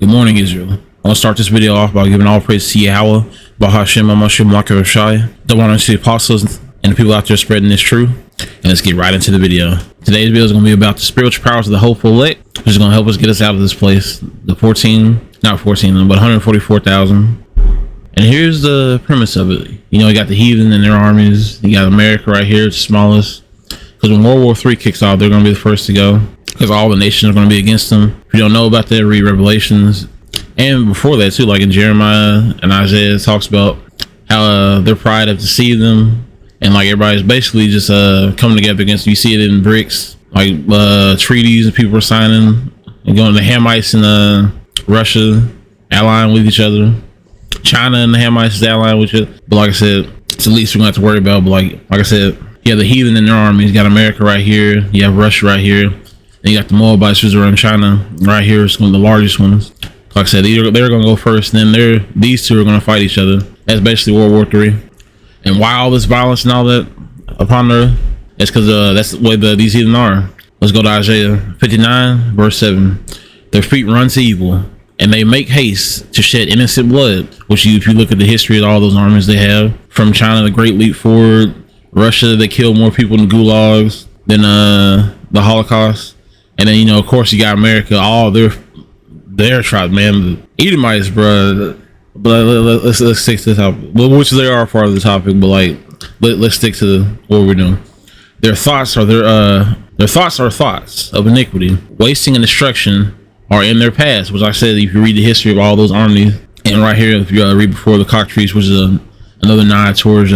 Good morning, Israel. I want to start this video off by giving all praise to Yahweh, Bahashem, Amashim, Malka Rashai, the one to the apostles and the people out there spreading this truth. And let's get right into the video. Today's video is going to be about the spiritual powers of the hopeful elect, which is going to help us get us out of this place. The 144,000. And here's the premise of it. You know, you got the heathen and their armies. You got America right here, it's the smallest. Because when World War III kicks off, they're going to be the first to go. Because all the nations are going to be against them. If you don't know about that, read Revelations. And before that too, like in Jeremiah and Isaiah, it talks about how their pride have deceived them. And like everybody's basically just coming together against them. You see it in BRICS, like treaties that people are signing. And going to the Hamites and Russia allying with each other. China and the Hamites is allying with each other. But like I said, it's the least we're going to have to worry about. But like I said, you have the heathen in their armies. You got America right here. You have Russia right here. And you got the Moabites who's around China right here. It's one of the largest ones. Like I said, they're going to go first. And then these two are going to fight each other. That's basically World War III. And why all this violence and all that upon earth? It's because that's the way these heathen are. Let's go to Isaiah 59, verse 7. Their feet run to evil, and they make haste to shed innocent blood. Which, if you look at the history of all those armies they have, from China, the Great Leap Forward, Russia, they killed more people in the gulags than the Holocaust. And then, you know, of course, you got America, all their tribe, man. The Edomites, bro. But let's stick to the topic, which they are part of the topic. But like, let's stick to what we're doing. Their thoughts are thoughts of iniquity, wasting and destruction are in their past. Which I said, if you read the history of all those armies, and right here, if you read before the cockatrice, which is another nod towards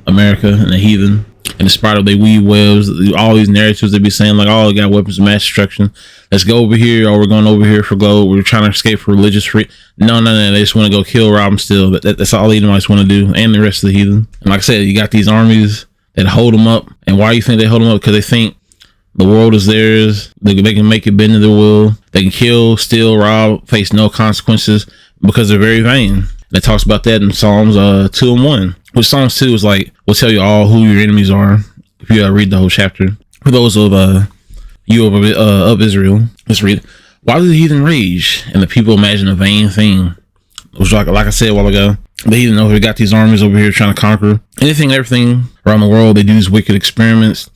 America and the heathen. And in spite of they weave webs, all these narratives they be saying like, oh, they got weapons of mass destruction. Let's go over here, or we're going over here for gold. We're trying to escape for religious free. No. They just want to go kill, rob, and steal. That's all the Edomites want to do, and the rest of the heathen. And like I said, you got these armies that hold them up. And why do you think they hold them up? Because they think the world is theirs. They can make it bend to their will. They can kill, steal, rob, face no consequences because they're very vain. That talks about that in Psalms 2 and 1. Which Psalms 2 is like, will tell you all who your enemies are if you read the whole chapter. For those of you of Israel, let's read. Why do the heathen rage and the people imagine a vain thing? Which, like I said a while ago, the heathen know we got these armies over here trying to conquer anything, everything around the world. They do these wicked experiments.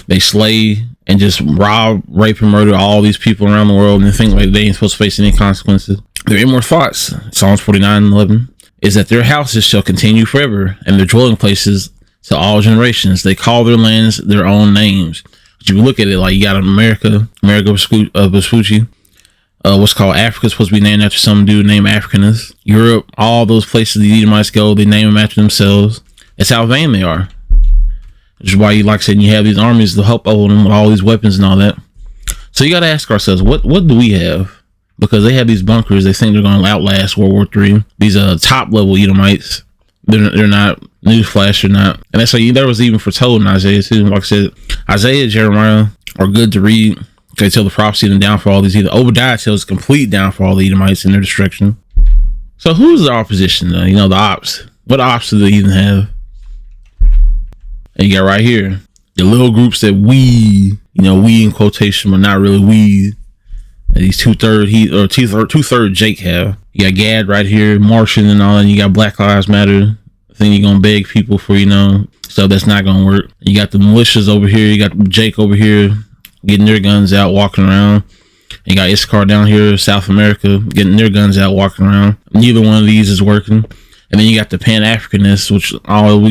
They slay and just rob, rape, and murder all these people around the world, and they think like they ain't supposed to face any consequences. Their inward thoughts, Psalms 49:11, is that their houses shall continue forever, and their dwelling places to all generations. They call their lands their own names. But you look at it like you got America Vespucci. What's called Africa is supposed to be named after some dude named Africanus. Europe, all those places the Edomites go, they name them after themselves. That's how vain they are. Which is why, like I said, you have these armies to help over them with all these weapons and all that. So you got to ask ourselves, what do we have? Because they have these bunkers, they think they're going to outlast World War III. These top level Edomites, they're not. Newsflash, they're not. And that's why that was even foretold in Isaiah too. Like I said, Isaiah, Jeremiah are good to read. They tell the prophecy and the downfall of all these. Obadiah tells the complete downfall of the Edomites and their destruction. So who's the opposition though? You know, the ops. What ops do the heathen have? And you got right here the little groups that we in quotation, but not really we. These two-third Jake have. You got Gad right here, Martian and all, and you got Black Lives Matter. I think you're gonna beg people for stuff that's not gonna work. You got the militias over here. You got Jake over here getting their guns out, walking around. You got Issachar down here, South America, getting their guns out, walking around. Neither one of these is working. And then you got the Pan-Africanists, which we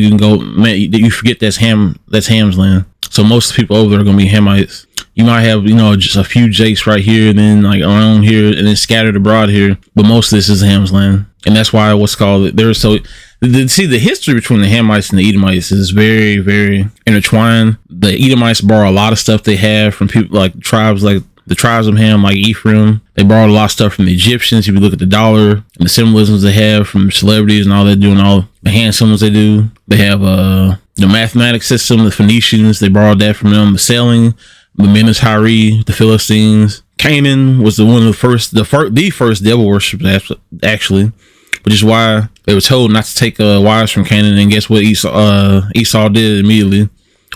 can go. Man, you forget that's Ham's land. So most people over there are gonna be Hamites. You might have, just a few Jakes right here, and then like around here, and then scattered abroad here. But most of this is Ham's land, and that's why what's called the history between the Hamites and the Edomites is very, very intertwined. The Edomites borrow a lot of stuff they have from people like tribes, like the tribes of Ham, like Ephraim. They borrowed a lot of stuff from the Egyptians. If you look at the dollar and the symbolisms they have from celebrities and all they're doing, all the hand symbols they do. They have the mathematics system, the Phoenicians. They borrowed that from them. The sailing. The Minas Hairi, the Philistines. Canaan was the first devil worshipers, actually, which is why they were told not to take wives from Canaan. And guess what Esau did immediately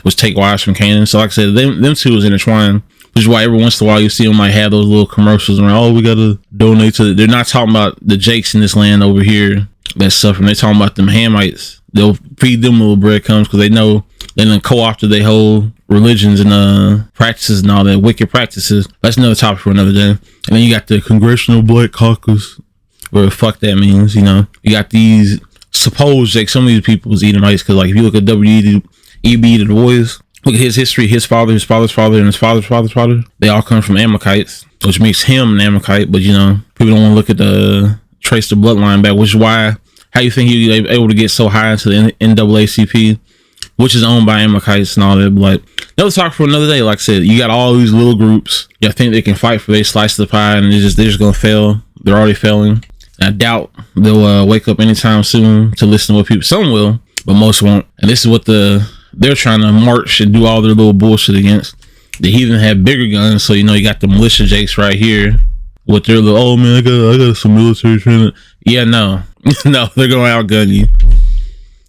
was take wives from Canaan. So like I said, them two was intertwined. Which is why every once in a while you see them like have those little commercials around. Oh, we gotta donate to. They're not talking about the Jakes in this land over here that's suffering. They're talking about them Hamites. They'll feed them little breadcrumbs because they know they done co-opted their whole religions and practices and all that wicked practices. That's another topic for another day. And then you got the Congressional Black Caucus, where the fuck that means. You know, you got these supposed Jakes. Some of these people was Edomites because, like, if you look at W.E.B. Du Bois, look at his history, his father, his father's father, and his father's father's father. They all come from Amalekites, which makes him an Amalekite. But, you know, people don't want to look at trace the bloodline back, which is why, how you think he was able to get so high into the NAACP, which is owned by Amalekites and all that. But, like, another talk for another day. Like I said, you got all these little groups. You think they can fight for their slice of the pie, and they're just going to fail. They're already failing. And I doubt they'll wake up anytime soon to listen to what people. Some will, but most won't. And this is what they're trying to march and do all their little bullshit against. The heathen have bigger guns, so you know you got the militia Jakes right here with their little, oh man, I got some military training. Yeah, no, no, they're gonna outgun you.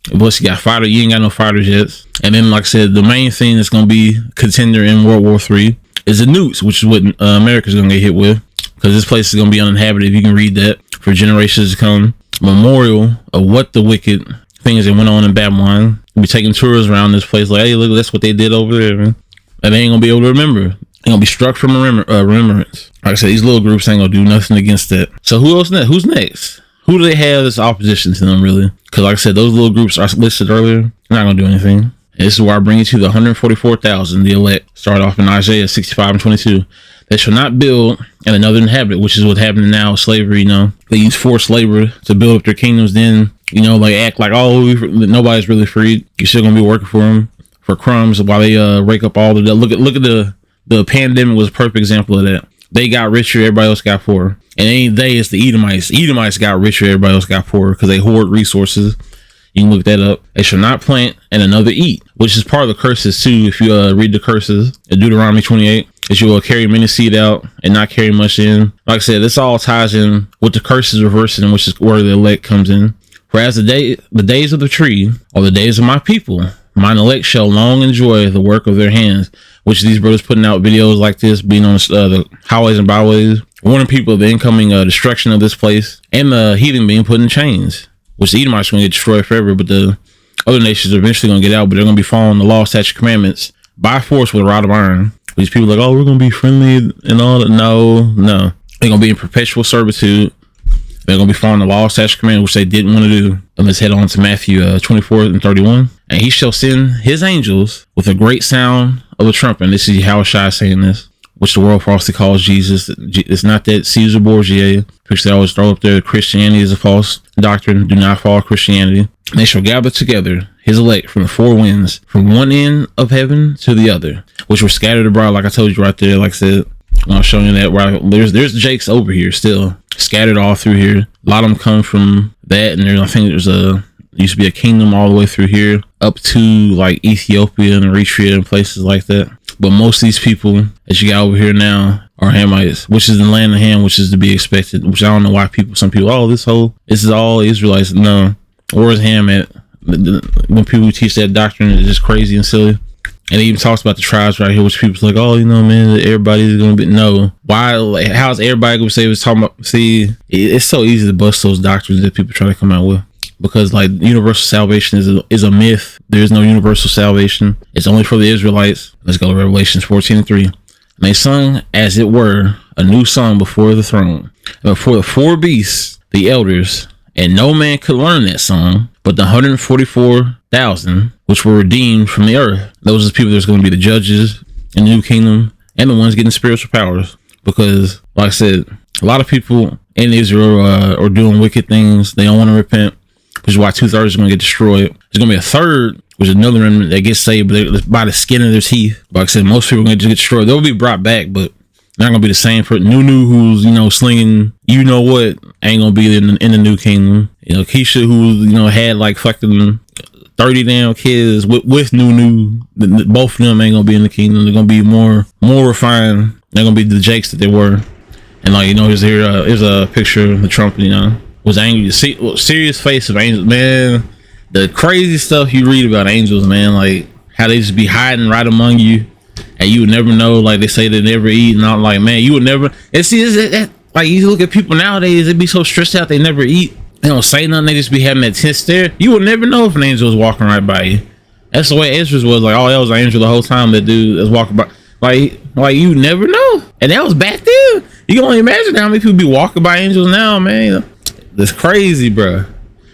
Plus you got fighter, you ain't got no fighter jets. And then, like I said, the main thing that's gonna be contender in World War III is the nukes, which is what America's gonna get hit with, because this place is gonna be uninhabited. If you can read that for generations to come, memorial of what the wicked things that went on in Babylon. We'll be taking tours around this place like, hey, look, that's what they did over there, man. And they ain't gonna be able to remember. They're gonna be struck from remembrance. Like I said, these little groups ain't gonna do nothing against that. So who else next? Who's next? Who do they have as opposition to them, really? Because like I said, those little groups are listed earlier. They're not gonna do anything. And this is where I bring you to the 144,000, the elect. Start off in Isaiah 65 and 22. They shall not build and another inhabit, which is what's happening now with slavery. You know, they use forced labor to build up their kingdoms. Then, you know, like act like, oh, nobody's really freed. You're still gonna be working for them for crumbs while they rake up all the. Look at the pandemic was a perfect example of that. They got richer, everybody else got poorer. And it ain't they, it's the Edomites. Edomites got richer, everybody else got poorer because they hoard resources. You can look that up. They shall not plant and another eat, which is part of the curses too. If you read the curses in Deuteronomy 28, that you will carry many seed out and not carry much in. Like I said, this all ties in with the curses reversing, which is where the elect comes in. Whereas the days of the tree are the days of my people. Mine elect shall long enjoy the work of their hands. Which these brothers putting out videos like this, being on the highways and byways, warning people of the incoming destruction of this place, and the heathen being put in chains. Which the Edomites are going to get destroyed forever, but the other nations are eventually going to get out, but they're going to be following the law, statute, commandments by force with a rod of iron. These people are like, oh, we're going to be friendly and all that. No. They're going to be in perpetual servitude. They're going to be following the law, statute, commandments, which they didn't want to do. And let's head on to Matthew 24 and 31. And he shall send his angels with a great sound of a trumpet. And this is Yahushua saying this, which the world falsely calls Jesus. It's not that Caesar Borgia, which they always throw up there. Christianity is a false doctrine. Do not follow Christianity. And they shall gather together his elect from the four winds, from one end of heaven to the other, which were scattered abroad, like I told you right there. Like I said, when I was showing you that, right, there's Jakes over here still scattered all through here. A lot of them come from that, and I think used to be a kingdom all the way through here up to like Ethiopia and Eritrea and places like that. But most of these people that you got over here now are Hamites, which is the land of Ham, which is to be expected. Which I don't know why some people, oh, this is all Israelites. No, where's Ham at? When people teach that doctrine, it's just crazy and silly. And it even talks about the tribes right here, which people's like, oh, you know, man, everybody's gonna be why? Like, how's everybody gonna say it's talking about? See, it's so easy to bust those doctrines that people try to come out with. Because like universal salvation is a myth. There is no universal salvation. It's only for the Israelites. Let's go to Revelations 14:3. And they sung, as it were, a new song before the throne, and before the four beasts, the elders, and no man could learn that song, but the 144,000 which were redeemed from the earth. Those are the people that's going to be the judges in the new kingdom, and the ones getting spiritual powers. Because, like I said, a lot of people in Israel are doing wicked things. They don't want to repent, which is why 2/3 are going to get destroyed. There's going to be a third, which is another remnant that gets saved, but by the skin of their teeth. Like I said, most people are going to get destroyed. They'll be brought back, but not going to be the same. For Nunu, who's, slinging, what, ain't going to be in the new kingdom. Keisha, who, had like fucking 30 damn kids with Nunu. Both of them ain't going to be in the kingdom. They're going to be more refined. They're going to be the Jakes that they were. And here's a picture of the trumpet, was angry. Serious face of angels, man. The crazy stuff you read about angels, man, like how they just be hiding right among you. and you would never know. Like they say they never eat, and I'm like, man, you would never. And see, like you look at people nowadays, they be so stressed out they never eat. They don't say nothing. They just be having that tense stare. You would never know if an angel was walking right by you. That's the way Ezra's was. Like, oh, that was an angel the whole time. That dude was walking by. Like you never know. And that was back then. You can only imagine how many people be walking by angels now, man. That's crazy, bro.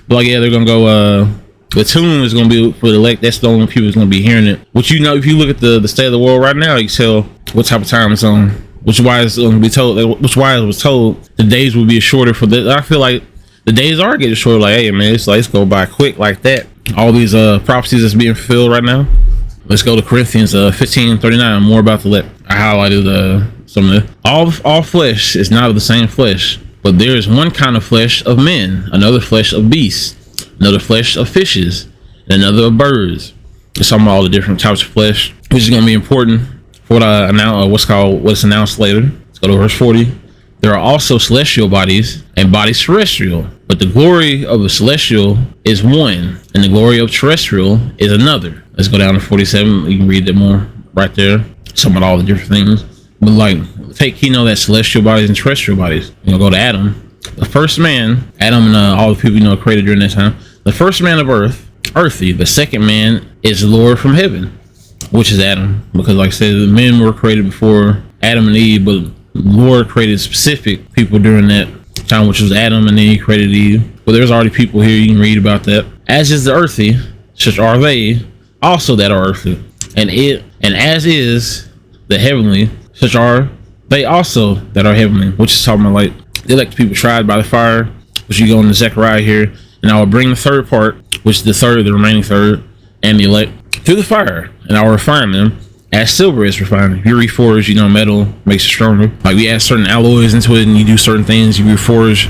But like, yeah, they're gonna go. The tune is gonna be for the elect. That's the only people that's gonna be hearing it. Which, you know, if you look at the state of the world right now, you can tell what type of time it's on. Which wise gonna be told. Like, which wise was told the days will be shorter for the. I feel like the days are getting shorter. Like, hey man, it's go by quick like that. All these prophecies that's being fulfilled right now. Let's go to Corinthians 15:39. More about the elect. I highlighted some of it. All flesh is not of the same flesh, but there is one kind of flesh of men, another flesh of beasts, another flesh of fishes, and another of birds. It's talking about all the different types of flesh, which is going to be important for what I announce, what's announced later. Let's go to verse 40. There are also celestial bodies and bodies terrestrial, but the glory of the celestial is one, and the glory of terrestrial is another. Let's go down to 47. You can read that more right there. Some of all the different things. But like, take, you know, that celestial bodies and terrestrial bodies. You know, go to Adam. The first man, Adam and all the people, you know, created during that time. The first man of earth, earthy. The second man is the Lord from heaven, which is Adam. Because like I said, the men were created before Adam and Eve, but Lord created specific people during that time, which was Adam, and then he created Eve. But there's already people here, you can read about that. As is the earthy, such are they also that are earthly, and as is the heavenly, such are they also that are heavenly. Which is talking about like they elect people tried by the fire, which you go into Zechariah here, and I will bring the third part, which is the remaining third, and the elect through the fire, and I will refine them as silver is refined. If you reforge, you know, metal makes it stronger. Like we add certain alloys into it, and you do certain things. You reforge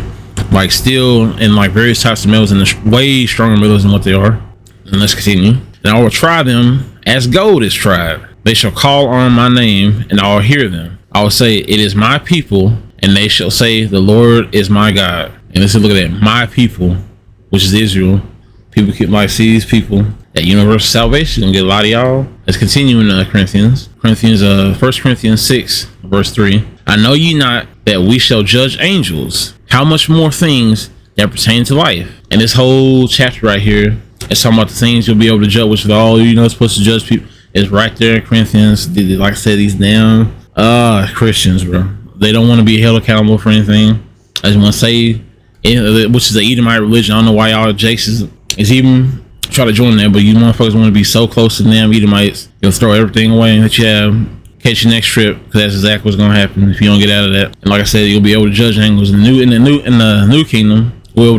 like steel and like various types of metals, and way stronger metals than what they are. And let's continue. And I will try them as gold is tried. They shall call on my name, and I will hear them. I will say, it is my people, and they shall say, the Lord is my God. And let's look at that. My people, which is Israel. People keep like see these people. That universal salvation gonna get a lot of y'all. Let's continue in Corinthians. 1 Corinthians 6, verse 3. I know ye not that we shall judge angels. How much more things that pertain to life? And this whole chapter right here, it's talking about the things you'll be able to judge, which is all, you know, supposed to judge people. It's right there in Corinthians. Like I said, these damn Christians, bro. They don't want to be held accountable for anything. I just want to say, which is the Edomite religion. I don't know why y'all Jakes is even try to join that, but you motherfuckers want to be so close to them Edomites, you'll throw everything away that you have, catch your next trip, because that's exactly what's gonna happen if you don't get out of that. And like I said, you'll be able to judge angels in the new kingdom. We'll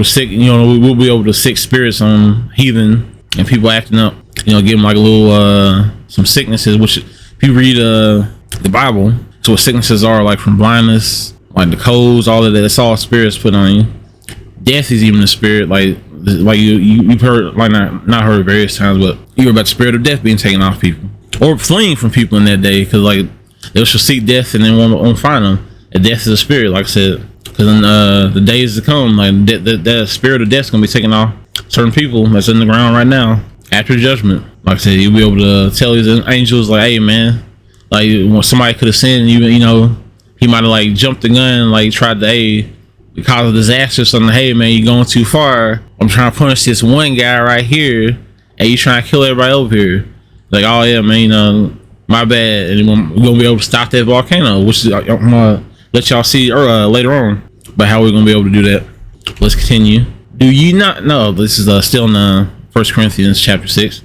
be able to sick spirits on heathen and people acting up. You know, give them like a little some sicknesses. Which if you read the Bible, so what sicknesses are, like from blindness, like the colds, all of that. It's all spirits put on you. Death is even a spirit. Like you've heard, like not heard various times, but you hear about the spirit of death being taken off people or fleeing from people in that day, because like they shall seek death and then won't find them. And death is a spirit, like I said. Because in the days to come, like that spirit of death is gonna be taking off certain people that's in the ground right now after judgment. Like I said, you'll be able to tell these angels, like, hey man, like when somebody could have sinned, you know, he might have like jumped the gun and like tried to cause a disaster or something. Hey man, you're going too far. I'm trying to punish this one guy right here, and you trying to kill everybody over here. Like, oh yeah man, you know, my bad. And we're gonna be able to stop that volcano, which is I'm gonna let y'all see later on. But how we're gonna be able to do that? Let's continue. Do ye not know? This is still in 1 Corinthians chapter 6.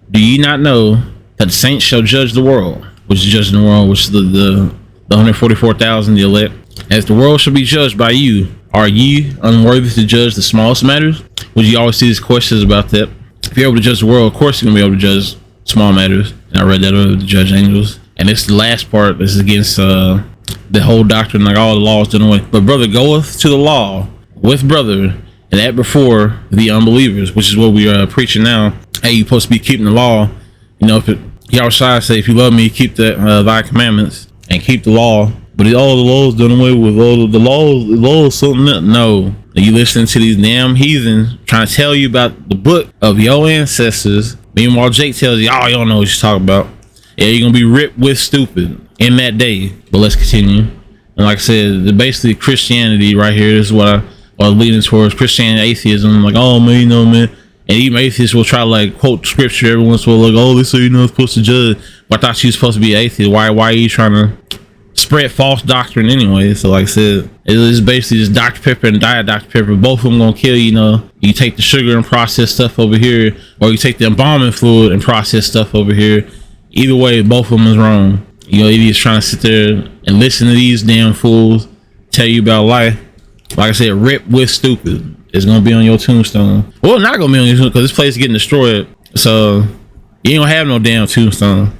Do ye not know that the saints shall judge the world, which is judging the world, which is the 144,000, the elect. As the world shall be judged by you, are ye unworthy to judge the smallest matters? Would you always see these questions about that? If you're able to judge the world, of course you're gonna be able to judge small matters. And I read that over to judge angels. And it's the last part. This is against the whole doctrine, like all the laws done away. But brother goeth to the law with brother, and that before the unbelievers, which is what we are preaching now. Hey, you're supposed to be keeping the law. You know, y'all shy say, if you love me, keep thy commandments and keep the law. But all the laws done away with. All the laws something else. No, you listening to these damn heathens trying to tell you about the book of your ancestors. Meanwhile, Jake tells you, oh, you don't know what you're talking about. Yeah, you're gonna be ripped with stupid in that day. But let's continue. And like I said, basically Christianity right here is what I was leading towards. Christianity, atheism. Like, oh man, you know, man. And even atheists will try to like quote scripture every once in a while, like, oh, they say you're not supposed to judge. But I thought you were supposed to be atheist. Why are you trying to spread false doctrine anyway? So like I said, it's basically just Dr. Pepper and Diet Dr. Pepper. Both of them gonna kill you. You know, you take the sugar and process stuff over here, or you take the embalming fluid and process stuff over here. Either way, both of them is wrong. You know, idiots trying to sit there and listen to these damn fools tell you about life. Like I said, rip with stupid. It's gonna be on your tombstone. Well, not gonna be on your tombstone because this place is getting destroyed. So you ain't gonna have no damn tombstone.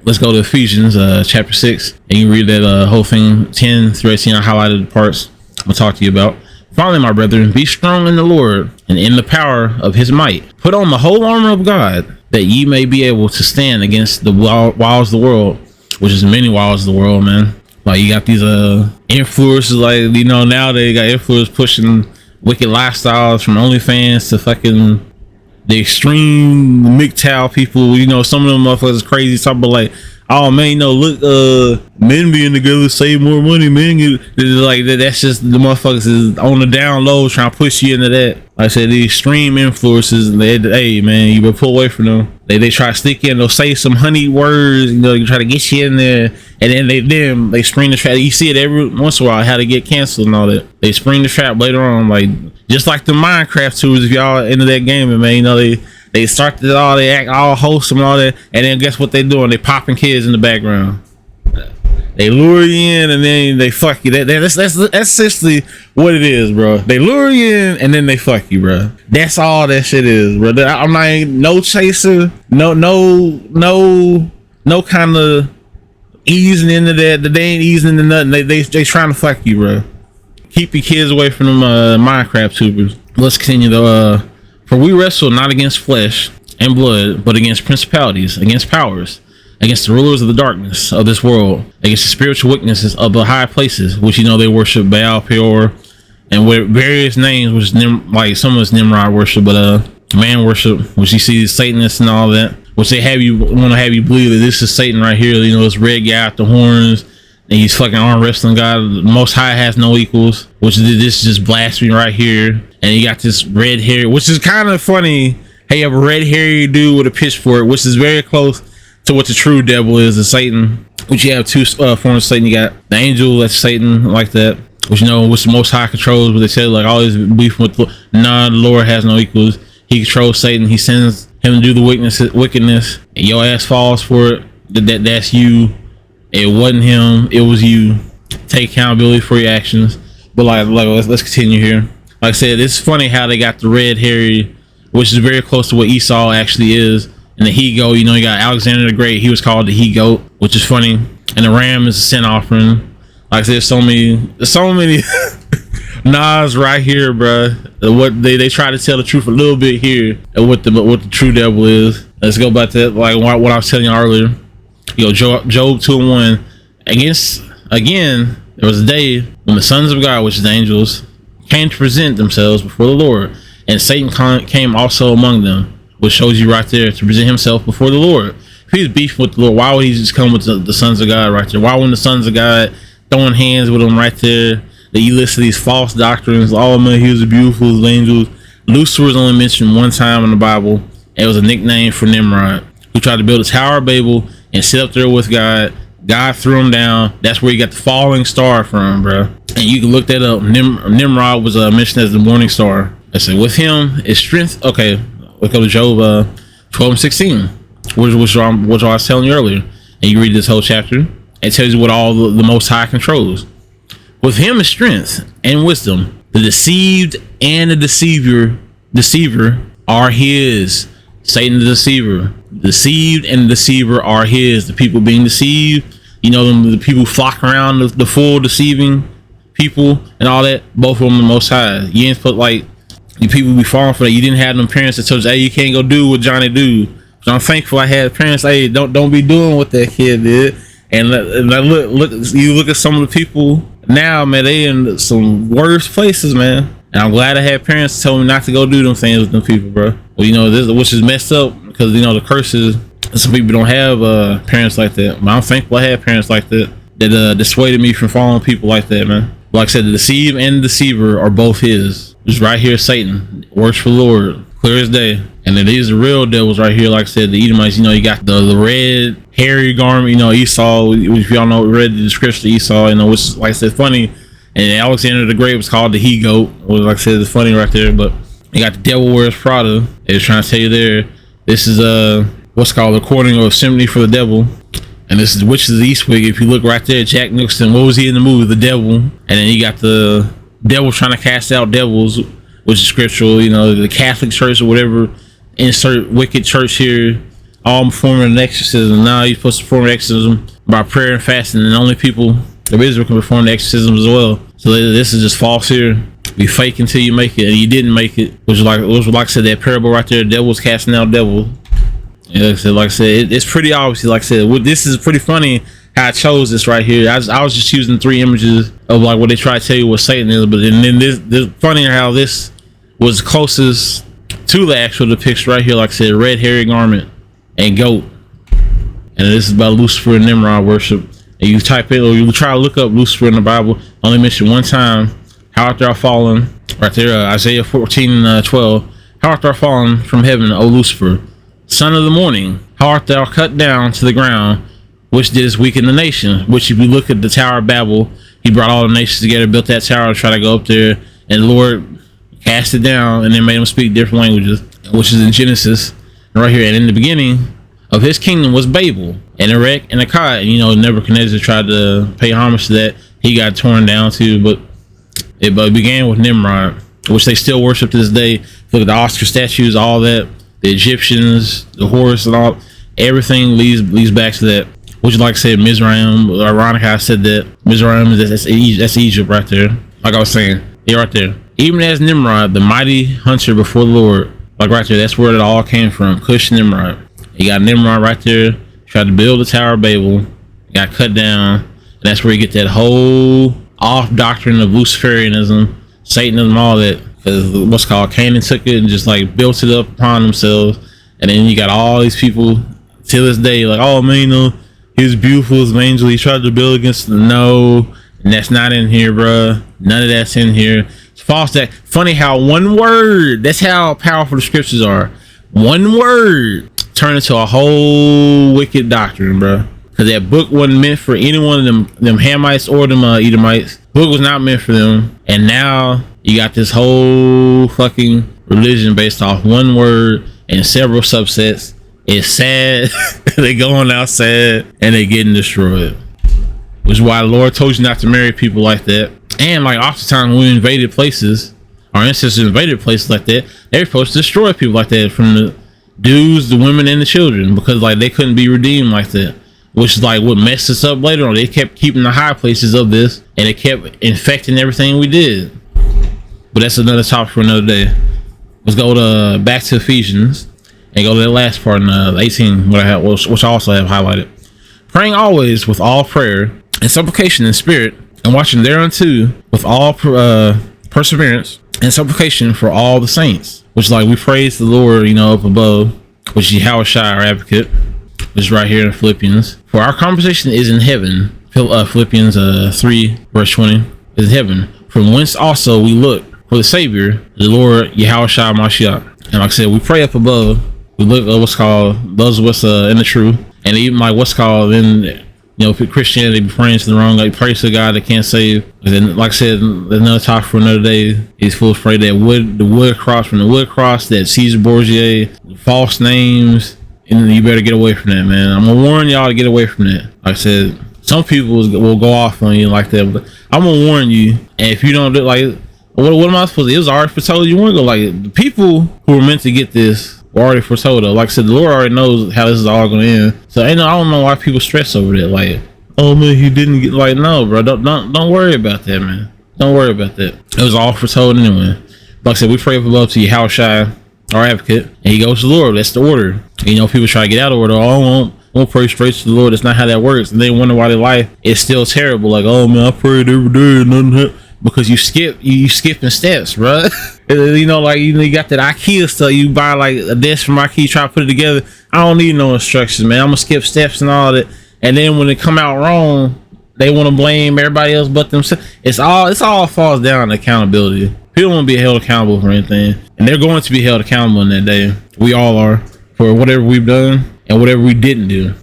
Let's go to Ephesians chapter 6, and you can read that whole thing 10 through 18. I highlighted the parts I'm gonna talk to you about. Finally, my brethren, be strong in the Lord and in the power of his might. Put on the whole armor of God, that ye may be able to stand against the wiles of the world, which is many wiles of the world, man. Like, you got these influencers, like, you know, now they got influencers pushing wicked lifestyles from OnlyFans to fucking the extreme MGTOW people. You know, some of them motherfuckers is crazy, talking about like, oh man, you know, look, men being together save more money, man. Like that's just the motherfuckers is on the down low trying to push you into that. Like I said, the extreme influencers, hey man, you better pull away from them. They try to stick in, they'll say some honey words, you know, you try to get you in there, and then they spring the trap. You see it every once in a while how to get canceled and all that. They spring the trap later on, like just like the Minecraft tours. If y'all into that gaming, man, you know they start this all, they act all wholesome and all that, and then guess what they doing? They popping kids in the background. They lure you in and then they fuck you. That's essentially what it is, bro. They lure you in and then they fuck you, bro. That's all that shit is, bro. I'm not no chaser, no kind of easing into that. They ain't easing into nothing. They trying to fuck you, bro. Keep your kids away from them Minecraft tubers. Let's continue though. For we wrestle not against flesh and blood, but against principalities, against powers, against the rulers of the darkness of this world, against the spiritual wickednesses of the high places, which you know they worship Baal, Peor, and with various names, which like some of us Nimrod worship, but man worship, which you see Satanists and all that, which they want to have you believe that this is Satan right here. You know, this red guy with the horns, and he's fucking arm wrestling God. The Most High has no equals, which this is just blasphemy right here. And you got this red hair, which is kind of funny. Hey, you have a red hairy dude with a pitchfork, which is very close to what the true devil is, the Satan. Which you have two forms of Satan. You got the angel, that's Satan, like that. Which you know, which the Most High controls. But they say like always beef with the Lord has no equals. He controls Satan. He sends him to do the wickedness, and your ass falls for it. That's you. It wasn't him. It was you. Take accountability for your actions. But like let's continue here. Like I said, it's funny how they got the red hairy, which is very close to what Esau actually is. And the he-goat, you know, you got Alexander the Great. He was called the he-goat, which is funny. And the ram is a sin offering. Like I said, there's so many Nas right here, bro. What they try to tell the truth a little bit here, and what the true devil is. Let's go back to that, like what I was telling you earlier. You know, Job 2:1. Again, there was a day when the sons of God, which is the angels, came to present themselves before the Lord, and Satan came also among them, which shows you right there to present himself before the Lord. If he's beefing with the Lord, why would he just come with the sons of God right there? Why wouldn't the sons of God throwing hands with him right there? That you listen to these false doctrines. Oh man, he was beautiful as angels. Lucifer was only mentioned one time in the Bible, and it was a nickname for Nimrod, who tried to build a Tower of Babel and sit up there with God. God threw him down. That's where you got the falling star from, bro. And you can look that up. Nimrod was mentioned as the morning star. I said with him is strength. Okay, look up to Job 12:16, which I was telling you earlier. And you read this whole chapter. It tells you what all the Most High controls. With him is strength and wisdom. The deceived and the deceiver are his. Satan the deceiver. Deceived and the deceiver are his. The people being deceived, you know, the people flock around the full deceiving people and all that. Both of them the Most High. You ain't put like you people be falling for that. You didn't have them parents that told you, hey, you can't go do what Johnny do. So I'm thankful I had parents. Hey, don't be doing what that kid did. And look, you look at some of the people now, man. They in some worse places, man. And I'm glad I had parents tell me not to go do them things with them people, bro. Well, you know, this which is messed up because you know the curses Some people don't have parents like that, but I'm thankful I had parents like that dissuaded me from following people like that, man. Like I said, the deceive and the deceiver are both his. Just right here, Satan works for the Lord, clear as day. And then these are real devils right here. Like I said, the Edomites, you got the red hairy garment, Esau. If y'all know, read the description of Esau, which, like I said, funny. And Alexander the Great was called the he goat. Like I said, it's funny right there. But you got the devil wears Prada. They're trying to tell you there. This is what's called a recording of Symphony for the Devil. And this is Witches of Eastwick. If you look right there, Jack Nicholson, what was he in the movie? The devil. And then you got the devil trying to cast out devils, which is scriptural. The Catholic Church or whatever, insert wicked church here, all performing an exorcism. Now you're supposed to perform an exorcism by prayer and fasting, and only people of Israel can perform the exorcism as well. So this is just false here. Be fake until you make it, and you didn't make it. Which was like I said, that parable right there, devils casting out devils. Yeah, like I said, it's pretty obvious. Like I said, this is pretty funny how I chose this right here. I was just using 3 images of like what they try to tell you what Satan is, but then this funny how this was closest to the actual depiction right here. Like I said, red hairy garment and goat, and this is about Lucifer and Nimrod worship. And you type in or you try to look up Lucifer in the Bible, only mentioned one time. How art thou fallen? Right there, Isaiah 14:12. How art thou fallen from heaven, O Lucifer, son of the morning? How art thou cut down to the ground, which didst weaken the nation? Which, if you look at the Tower of Babel, he brought all the nations together, built that tower to try to go up there, and the Lord cast it down and then made them speak different languages, which is in Genesis right here. And in the beginning of his kingdom was Babel and Erech and Akkad. And Nebuchadnezzar tried to pay homage to that. He got torn down too, but it began with Nimrod, which they still worship to this day. Look at the Oscar statues, all that, the Egyptians, the horse, and all. Everything leads back to that. Which, like I said, Mizraim. Ironic, I said that Mizraim, that's Egypt right there. Like I was saying, yeah, right there. Even as Nimrod, the mighty hunter before the Lord, like right there, that's where it all came from. Cush Nimrod. You got Nimrod right there. Tried to build the Tower of Babel. Got cut down. And that's where you get that whole off doctrine of Luciferianism, Satanism, all that. Because what's called Canaan took it and just like built it up upon themselves. And then you got all these people till this day like, oh man, he was beautiful as an angel. He tried to build against the no. And that's not in here, bruh. None of that's in here. It's false. That funny how one word, that's how powerful the scriptures are. One word turned into a whole wicked doctrine, bruh. Because that book wasn't meant for any one of them Hamites or them Edomites. Book was not meant for them. And now you got this whole fucking religion based off one word and several subsets. It's sad. They going out sad and they getting destroyed. Which is why the Lord told you not to marry people like that. And like oftentimes when we invaded places, our ancestors invaded places like that, they were supposed to destroy people like that, from the dudes, the women, and the children, because like they couldn't be redeemed like that. Which is like what messed us up later on. They kept keeping the high places of this, and it kept infecting everything we did. But that's another topic for another day. Let's go to back to Ephesians and go to the last part in 18, which I also have highlighted. Praying always with all prayer and supplication in spirit, and watching thereunto with all perseverance and supplication for all the saints. Which like we praise the Lord, up above, which is Yahushua, our advocate, which is right here in Philippians. For our conversation is in heaven. Philippians 3 verse 20 is heaven, from whence also we look for the Savior, the Lord Yahushua Mashiach. And like I said, we pray up above. We look at what's called those of us in the truth, and even like what's called in Christianity, be praying to the wrong, like pray to God that can't save. And then, like I said, another topic for another day. He's full afraid that the wood cross, that Caesar Borgia, false names, and you better get away from that, man. I'm gonna warn y'all to get away from that. Like I said, some people will go off on you like that, but I'm gonna warn you. And if you don't do like, what am I supposed to do? It was already foretold you weren't gonna like it. The people who were meant to get this were already foretold. Like I said, the Lord already knows how this is all gonna end. So I don't know why people stress over that. Like, oh man, he didn't get, like, no, bro, don't worry about that, man. Don't worry about that. It was all foretold anyway. Like I said, we pray up above to Yahushua, our advocate, and he goes to the Lord. That's the order. People try to get out of order. Oh, I won't pray straight to the Lord. That's not how that works. And they wonder why their life is still terrible. Like, oh man, I prayed every day and nothing happened. because you skipping steps, bro. You know, like you got that IKEA stuff. You buy like a desk from IKEA, try to put it together. I don't need no instructions, man. I'm gonna skip steps and all that. And then when it come out wrong, they want to blame everybody else but themselves. It's all falls down to accountability. People want to be held accountable for anything, and they're going to be held accountable in that day. We all are, for whatever we've done and whatever we didn't do.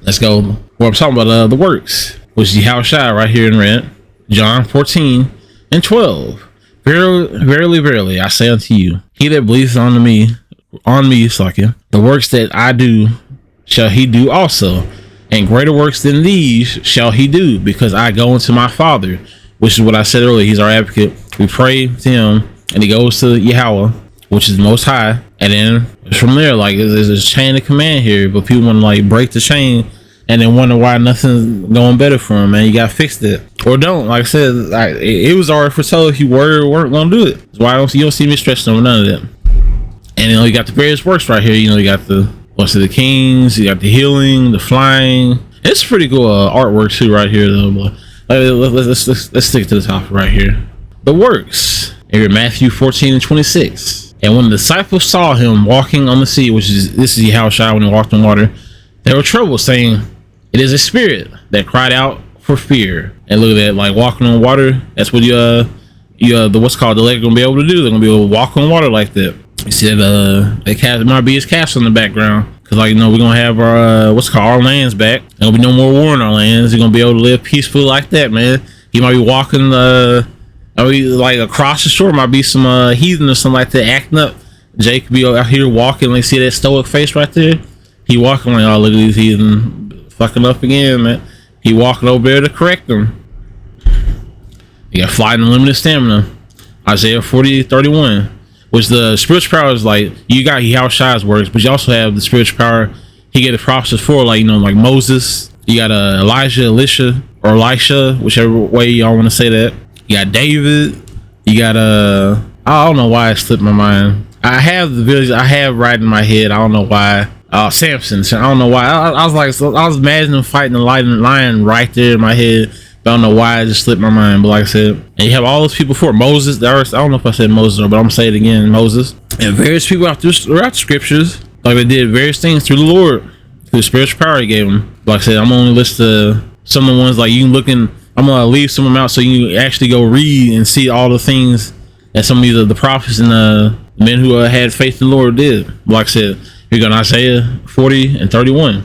Let's go. Well, I'm talking about the works, which is Yahushua right here in red. John 14:12. Verily, verily, I say unto you, he that believeth on me, the works that I do shall he do also, and greater works than these shall he do, because I go unto my Father, which is what I said earlier. He's our advocate. We pray to him, and he goes to Yahweh, which is the Most High, and then from there, like, there's a chain of command here, but people want to like break the chain and then wonder why nothing's going better for him, man. You gotta fix that, or don't. Like I said, like, it was already foretelling if you weren't gonna do it. That's why you don't see me stressing over none of that. And you got the various works right here. You got the the kings, you got the healing, the flying. It's pretty cool artwork too right here though. But let's stick to the top right here. The works. Here, Matthew 14:26. And when the disciples saw him walking on the sea, this is Yahushua when he walked on water, they were troubled, saying, "It is a spirit," that cried out for fear. And look at that, like walking on water. That's what the what's called the leg gonna be able to do. They're gonna be able to walk on water like that. You see that it might be his castle in the background, because like we're gonna have our our lands back. There'll be no more war in our lands. You're gonna be able to live peacefully like that, man. He might be walking like across the shore, might be some heathen or something like that acting up. Jake could be out here walking, like, see that stoic face right there? He walking like, oh, look at these heathen fucking up again, man. He walking over there to correct them. You got flight and unlimited stamina. Isaiah 40:31. Which the spiritual power is like, you got Yahushua's works, but you also have the spiritual power he gave the prophets for, like, like Moses. You got Elijah, Elisha, or Elisha, whichever way y'all want to say that. You got David. You got I don't know why it slipped my mind. I have the village. I have right in my head. I don't know why. Samson. I don't know why. I was imagining fighting the lion right there in my head. I don't know why it just slipped my mind, but like I said, and you have all those people for Moses. I don't know if I said Moses, but I'm gonna say it again, Moses, and various people throughout the scriptures, like they did various things through the Lord, through the spiritual power he gave them. Like I said, I'm gonna list some of the ones like you can look in. I'm gonna leave some of them out so you can actually go read and see all the things that some of the prophets and the men who had faith in the Lord did. Like I said, you're gonna Isaiah 40:31.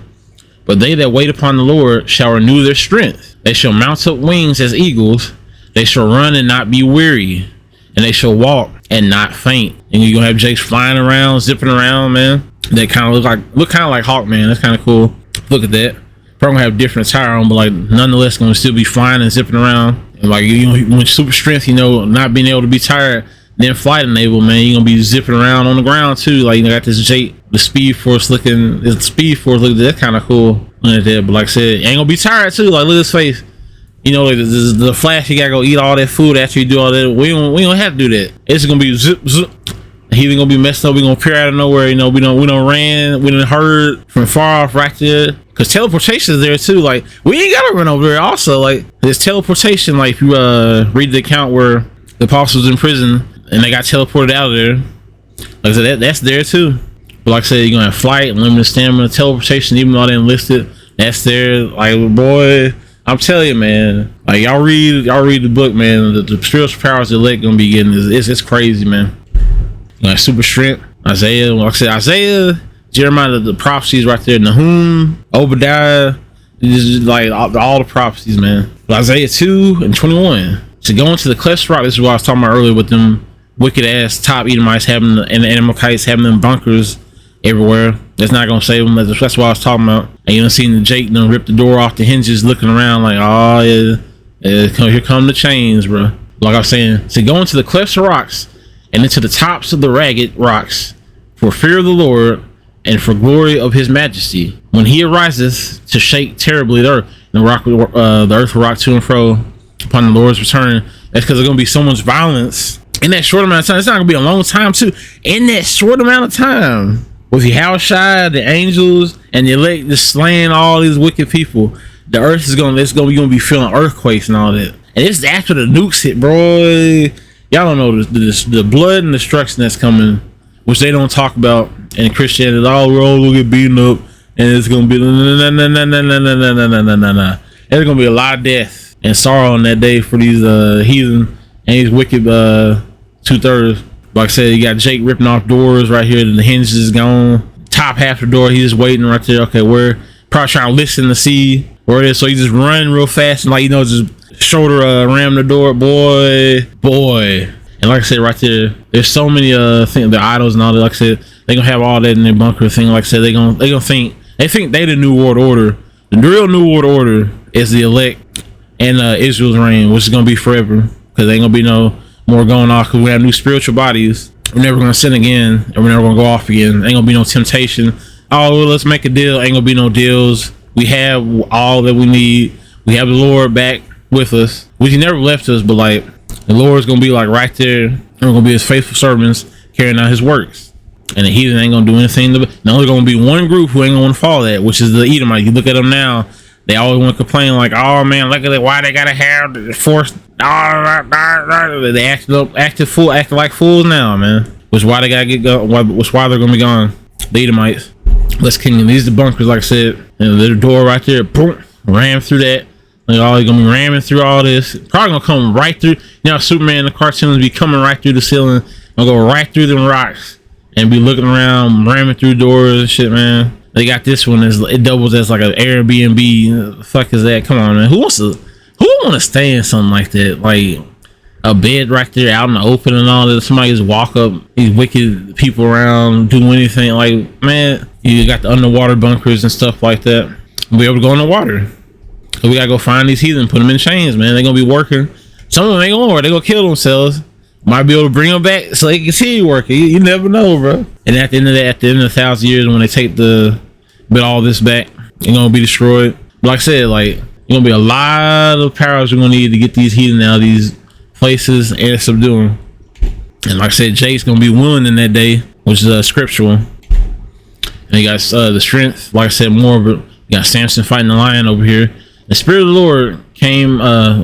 But they that wait upon the Lord shall renew their strength. They shall mount up wings as eagles. They shall run and not be weary, and they shall walk and not faint. And you're gonna have Jakes flying around, zipping around, man. They kind of look kind of like Hawkman. That's kind of cool. Look at that. Probably gonna have different attire on, but like nonetheless gonna still be flying and zipping around. And like when super strength, not being able to be tired, then flight enabled, man. You're gonna be zipping around on the ground too. Like got this Jake, the Speed Force looking. That's kind of cool. Look at that. But like I said, ain't gonna be tired too. Like look at his face. Like the Flash, you gotta go eat all that food after you do all that. We don't have to do that. It's gonna be zip zip. He ain't gonna be messed up. We gonna appear out of nowhere. We don't ran. We done heard from far off right there. Cause teleportation is there too. Like we ain't gotta run over there. Also, like there's teleportation. Like if you read the account where the apostles in prison and they got teleported out of there. Like I said, that's there too. But like I said, you're gonna have flight, unlimited stamina, teleportation, even though they enlisted. That's there. Like boy, I'm telling you, man. Like y'all read the book, man. The spiritual powers the elect gonna be getting it's crazy, man. Like super strength, Isaiah. Like I said, Isaiah, Jeremiah, the prophecies right there. Nahum, Obadiah, just like all the prophecies, man. But Isaiah 2:21. To go into the cleft rock. This is what I was talking about earlier with them wicked ass top Edomites having and the Amalekites having them bunkers everywhere. That's not gonna save them. That's what I was talking about. And you done seen the Jake done rip the door off the hinges, looking around like, oh yeah, here come the chains, bro. Like I was saying, to go into the clefts of rocks and into the tops of the ragged rocks for fear of the Lord and for glory of his majesty, when he ariseth to shake terribly the earth, and the earth will rock to and fro upon the Lord's return. That's because there's gonna be so much violence in that short amount of time. It's not gonna be a long time too. In that short amount of time, with Yahushua, the angels, and the elect just slaying all these wicked people, the earth is gonna be feeling earthquakes and all that. And this is after the nukes hit, bro. Y'all don't know the blood and destruction that's coming, which they don't talk about in Christianity. Oh, we're all gonna get beaten up, and it's gonna be no. There's gonna be a lot of death and sorrow on that day for these heathen and these wicked 2/3. Like I said, you got Jake ripping off doors right here. The hinges is gone. Top half of the door, he's just waiting right there. Okay, we're probably trying to listen to see where it is. So he just run real fast and, like, you know, just shoulder ram the door, boy. And like I said, right there, there's so many things, the idols and all that. Like I said, they gonna have all that in their bunker thing. Like I said, they gonna think they the new world order. The real new world order is the elect and Israel's reign, which is gonna be forever, because ain't gonna be no more going off, because we have new spiritual bodies. We're never gonna sin again, and we're never gonna go off again. Ain't gonna be no temptation. Oh, well, let's make a deal. Ain't gonna be no deals. We have all that we need. We have the Lord back with us, which He never left us, but like the Lord's gonna be like right there, and we're gonna be His faithful servants carrying out His works. And the heathen ain't gonna do anything. Now there's gonna be one group who ain't gonna want to follow that, which is the Edomite. You look at them now, they always want to complain like, "Oh man, look at it, why they gotta have the force." They acted like fools now, man. Which why they gotta get go. Which why they're gonna be gone. The Edomites. Let's continue. These are the bunkers, like I said. And there's a door right there. Boom, ram through that. Like, oh, you're gonna be ramming through all this. Probably gonna come right through. You know, Superman in the cartoons be coming right through the ceiling. Gonna go right through them rocks and be looking around, ramming through doors and shit, man. They got this one. It doubles as like an Airbnb. The fuck is that? Come on, man. Who want to stay in something like that? Like a bed right there out in the open and all that. Somebody just walk up, these wicked people around, do anything. Like, man, you got the underwater bunkers and stuff like that. We'll be able to go in the water. So we gotta go find these heathen, put them in chains, man. They're gonna be working. Some of them ain't gonna work. They're gonna kill themselves. Might be able to bring them back so they can continue working. You never know, bro. And at the end of 1,000 years, when they take all this back, it's gonna be destroyed. But like I said, like, there's gonna be a lot of powers we're gonna need to get these heathen out of these places and subdue them. And like I said, Jake's gonna be willing in that day, which is scriptural. And you got the strength, like I said, more of it. You got Samson fighting the lion over here. The Spirit of the Lord came,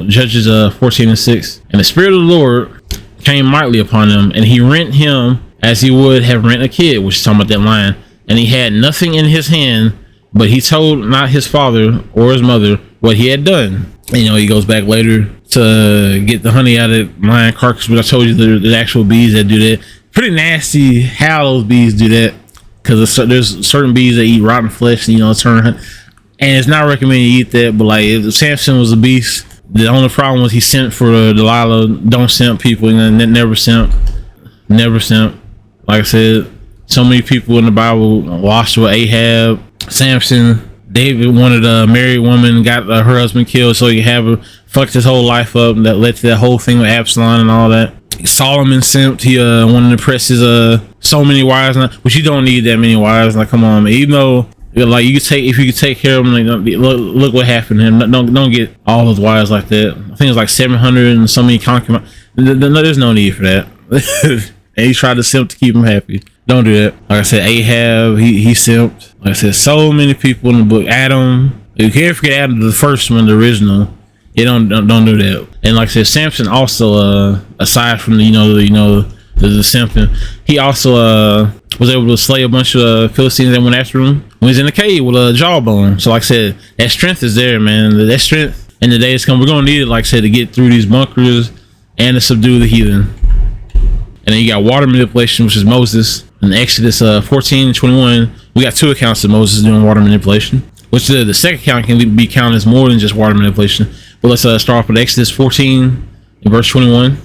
Judges 14:6, and the Spirit of the Lord came mightily upon him, and he rent him as he would have rent a kid, which is talking about that lion. And he had nothing in his hand, but he told not his father or his mother what he had done. And, you know, he goes back later to get the honey out of the lion carcass, but I told you the actual bees that do that. Pretty nasty how those bees do that, because there's certain bees that eat rotten flesh, and, you know, and it's not recommended you eat that. But like, if Samson was a beast, the only problem was he sent for Delilah. Don't simp people, and never simp. Like I said, so many people in the Bible lost with Ahab, Samson. David wanted a married woman, got her husband killed so he could have her, fucked his whole life up, and that led to that whole thing with Absalom and all that. Solomon simped. He wanted to press his so many wives, but you don't need that many wives. Like, come on, man. Even though, like, if you could take care of them, like, look what happened to him. Don't get all those wives like that. I think it's like 700 and so many concubines. There's no need for that. And he tried to simp to keep him happy. Don't do that. Like I said, Ahab, he simped. Like I said, so many people in the book. Adam, you can't forget Adam, the first one, the original. You don't do that. And like I said, Samson also, aside from the simping, he also was able to slay a bunch of Philistines that went after him when he was in the cave with a jawbone. So like I said, that strength is there, man. That strength in the days come. We're gonna need it, like I said, to get through these bunkers and to subdue the heathen. And then you got water manipulation, which is Moses. In Exodus 14:21, we got two accounts of Moses doing water manipulation, which the second account can be counted as more than just water manipulation. But let's start off with Exodus 14 in verse 21.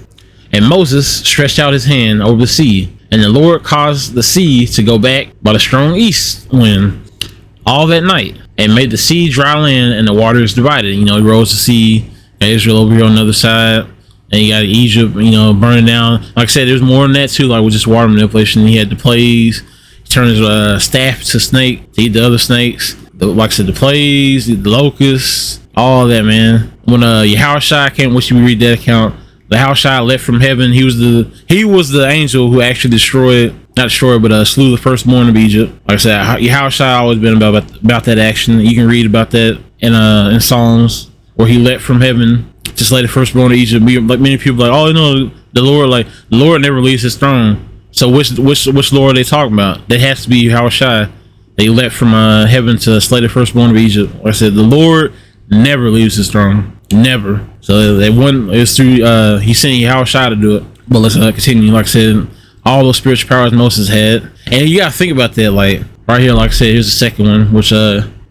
And Moses stretched out his hand over the sea, and the Lord caused the sea to go back by the strong east wind all that night, and made the sea dry land, and the waters divided. You know, he rose the sea, got Israel over here on the other side, and you got Egypt, you know, burning down. Like I said, there's more than that too, like with just water manipulation. He had the plagues. He turned his staff to snake to eat the other snakes. Like I said, the plagues, the locusts, all that, man. When Yahushua came, which we read that account, the Yahushua left from heaven. He was the angel who actually slew the firstborn of Egypt. Like I said, Yahushua always been about that action. You can read about that in Psalms, where he leapt from heaven to slay the firstborn of Egypt. Like many people like, oh, the Lord never leaves his throne. So which Lord are they talking about? That has to be Yahushua. They left from heaven to slay the firstborn of Egypt. Like I said, the Lord never leaves his throne. Never. So they won. It was through he sent Yahushua to do it. But let's continue. Like I said, all those spiritual powers Moses had, and you gotta think about that. Like right here, like I said, here's the second one, which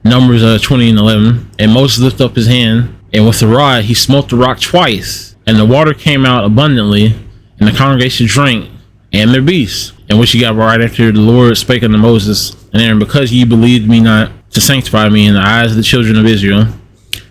Numbers 20 and 11. And Moses lifted up his hand, and with the rod he smote the rock twice, and the water came out abundantly, and the congregation drank, and their beasts. And which you got right after the Lord spake unto Moses, and Aaron, because ye believed me not to sanctify me in the eyes of the children of Israel,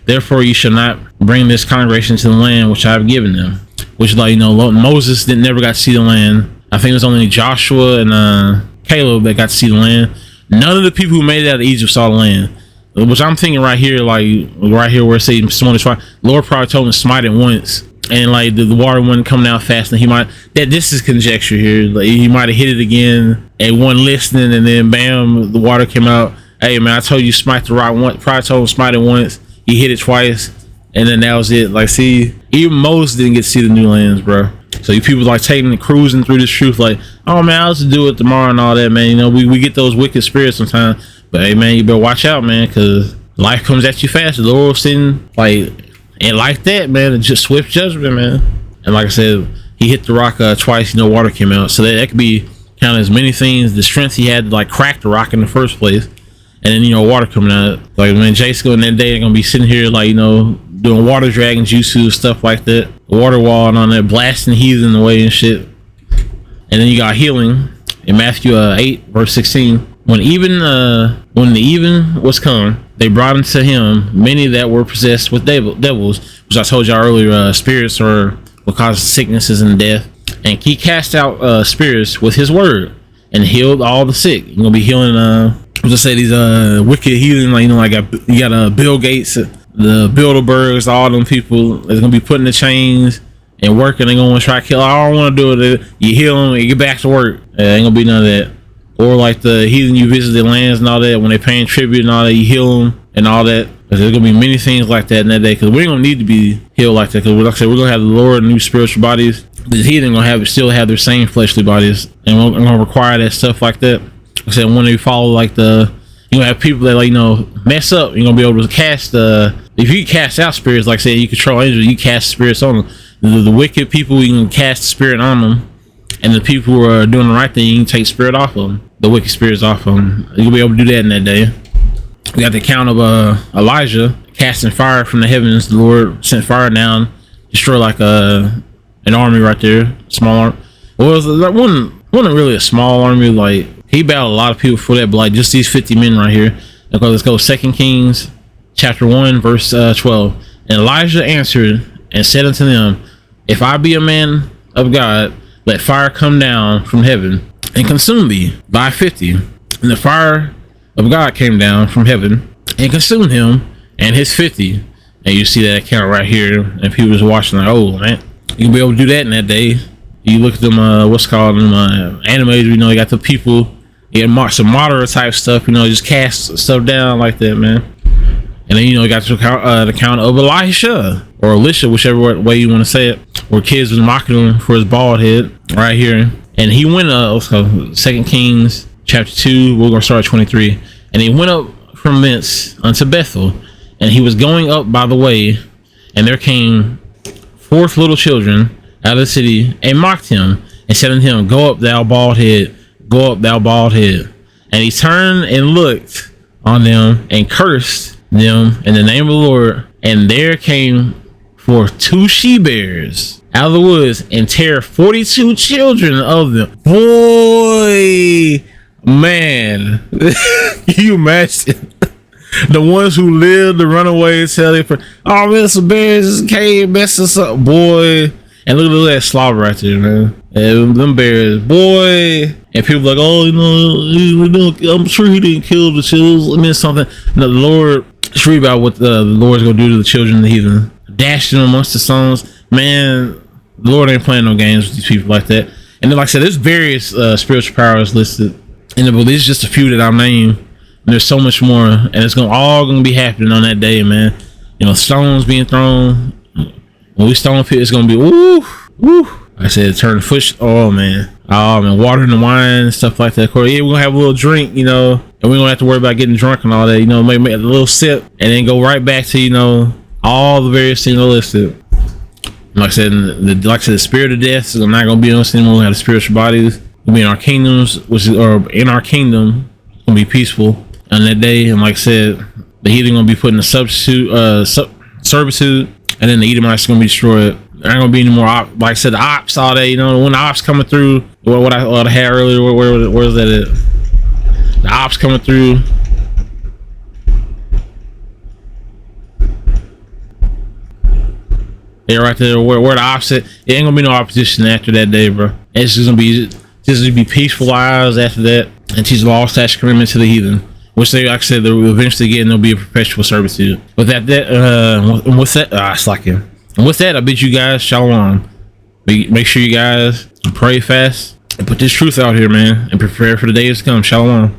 therefore you shall not bring this congregation to the land which I have given them. Which, like, Moses never got to see the land. I think it was only Joshua and Caleb that got to see the land. None of the people who made it out of Egypt saw the land. Which I'm thinking right here, like right here where it says smote it twice, Lord probably told him to smite it once, and like the water wasn't coming out fast, and he might this is conjecture here. Like he might have hit it again and one listening, and then bam, the water came out. Hey man, I told you smite the rock once. Probably told him smite it once. He hit it twice, and then that was it. Like, see, even Moses didn't get to see the new lands, bro. So you people like taking and cruising through this truth, like, oh man, I'll just do it tomorrow and all that, man. We get those wicked spirits sometimes, but hey man, you better watch out, man, because life comes at you fast. The Lord sitting and like that, man, it's just swift judgment, man. And like I said, he hit the rock twice, water came out. So that could be kind of as many things. The strength he had to like crack the rock in the first place, and then water coming out. Like man, Jason in that day, they're gonna be sitting here like doing water dragon jutsu, stuff like that, water wall and on there, blasting heathen away and shit. And then you got healing in Matthew 8 verse 16. When the even was come, they brought unto him many that were possessed with devils, which I told y'all earlier, spirits are what causes sicknesses and death. And he cast out spirits with his word and healed all the sick. You're gonna be healing let's say these wicked heathen, like you got Bill Gates, the Bilderbergs, all them people that's gonna be putting the chains and working. They're gonna try to kill. I don't want to do it. You heal them and you get back to work. Ain't gonna be none of that. Or like the heathen, you visit their lands and all that, when they're paying tribute and all that, you heal them and all that. There's gonna be many things like that in that day, because we ain't gonna need to be healed like that, because like I said, we're gonna have the Lord new spiritual bodies. The heathen gonna still have their same fleshly bodies, and we're gonna require that stuff like that. Like I said, when they follow like you're gonna have people that mess up. You're gonna be able to cast if you cast out spirits, like say you control angels, you cast spirits on them. The wicked people, you can cast spirit on them, and the people who are doing the right thing, you can take spirit off of them, the wicked spirits off of them. You'll be able to do that in that day. We got the account of Elijah casting fire from the heavens. The Lord sent fire down, destroy like an army right there, small army. Well, it was like wasn't really a small army. Like he battled a lot of people for that, but like just these 50 men right here. Okay, let's go 2 Kings chapter 1 verse 12. And Elijah answered and said unto them, if I be a man of God, let fire come down from heaven and consume thee by 50. And the fire of God came down from heaven and consumed him and his 50. And you see that account right here, and people was watching like, oh man, you can be able to do that in that day. You look at them animes, you got the people, you got some moderate type stuff, just cast stuff down like that, man. And then you got the account of Elisha or Elisha, whichever way you want to say it, where kids was mocking him for his bald head right here. And he went 2 Kings chapter 2, we're gonna start at 23. And he went up from thence unto Bethel, and he was going up by the way, and there came forth little children out of the city and mocked him and said unto him, go up thou bald head, go up thou bald head. And he turned and looked on them and cursed them in the name of the Lord. And there came forth 2 she-bears out of the woods and tear 42 children of them. Boy, man, you imagine the ones who lived to run away and tell their friends, oh man, some bears just came mess us up, boy. And look at that slaughter right there, man. And them bears, boy. And people like, oh, I'm sure he didn't kill the children. I mean, something. No, the Lord, just read about what the Lord's gonna do to the children of the heathen. Dashing amongst the stones. Man, the Lord ain't playing no games with these people like that. And then, like I said, there's various spiritual powers listed in the book. These are just a few that I'm naming. And there's so much more. And it's all gonna be happening on that day, man. Stones being thrown. When we stone pit, it's gonna be woo, woo. I said turn foot. Oh man, water in the wine and stuff like that. Of course, yeah, we're gonna have a little drink, you know, and we don't have to worry about getting drunk and all that. You know, make a little sip and then go right back to, you know, all the various things listed. Like I said, the spirit of death is not gonna be on us anymore. We have the spiritual bodies. We'll be in our kingdoms, in our kingdom, it's gonna be peaceful on that day. And like I said, the heathen gonna be put in a servitude, and then the Edomites gonna be destroyed. There ain't gonna be any more like I said, the ops all day. You know, when the ops coming through, what I had earlier, where was that at? The ops coming through. Yeah, right there, where the opposite. It ain't gonna be no opposition after that day, bro. It's just gonna be peaceful lives after that, and teach law, statute, commandment to the heathen, which they, like I said, they'll eventually get, and there'll be a perpetual servitude. But what's that? It's like him. And with that, I bid you guys shalom. Make sure you guys pray fast and put this truth out here, man, and prepare for the days to come. Shalom.